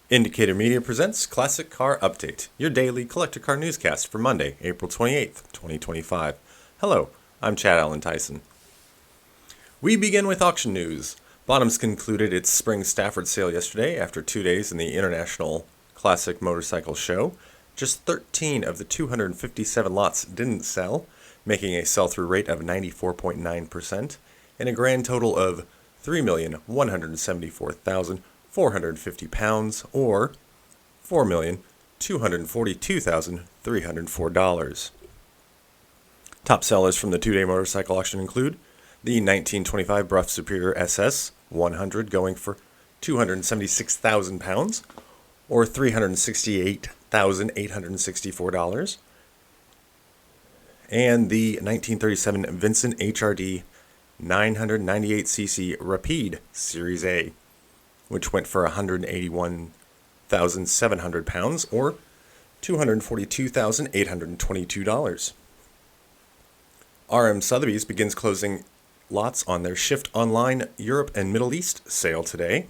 Indicator Media presents Classic Car Update, your daily collector car newscast for Monday, April 28th, 2025. Hello, I'm Chad Allen Tyson. We begin with auction news. Bonhams concluded its spring Stafford sale yesterday after 2 days in the International Classic Motorcycle Show. Just 13 of the 257 lots didn't sell, making a sell-through rate of 94.9% and a grand total of $3,174,450 or $4,242,304. Top sellers from the two-day motorcycle auction include the 1925 Brough Superior SS 100 going for £276,000 or $368,864, and the 1937 Vincent HRD 998cc Rapide Series A, which went for £181,700 or $242,822. RM Sotheby's begins closing lots on their Shift Online Europe and Middle East sale today.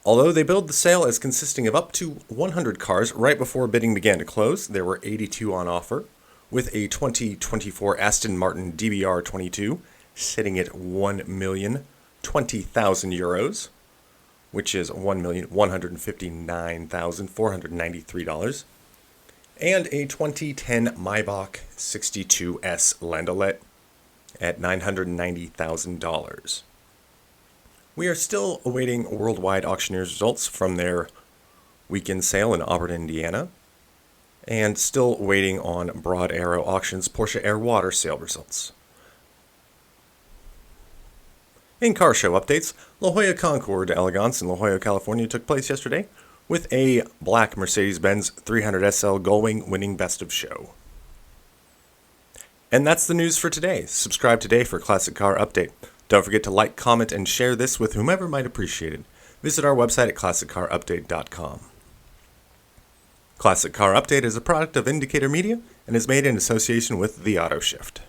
Although they billed the sale as consisting of up to 100 cars right before bidding began to close, there were 82 on offer, with a 2024 Aston Martin DBR 22 sitting at €1,020,000, which is $1,159,493, and a 2010 Maybach 62S Landaulet at $990,000. We are still awaiting worldwide auctioneers' results from their weekend sale in Auburn, Indiana, and still waiting on Broad Arrow Auctions Porsche Air Water sale results. In car show updates, La Jolla Concours d'Elegance in La Jolla, California took place yesterday, with a black Mercedes-Benz 300 SL Gullwing winning Best of Show. And that's the news for today. Subscribe today for Classic Car Update. Don't forget to like, comment, and share this with whomever might appreciate it. Visit our website at classiccarupdate.com. Classic Car Update is a product of Indicator Media and is made in association with the Autoshift.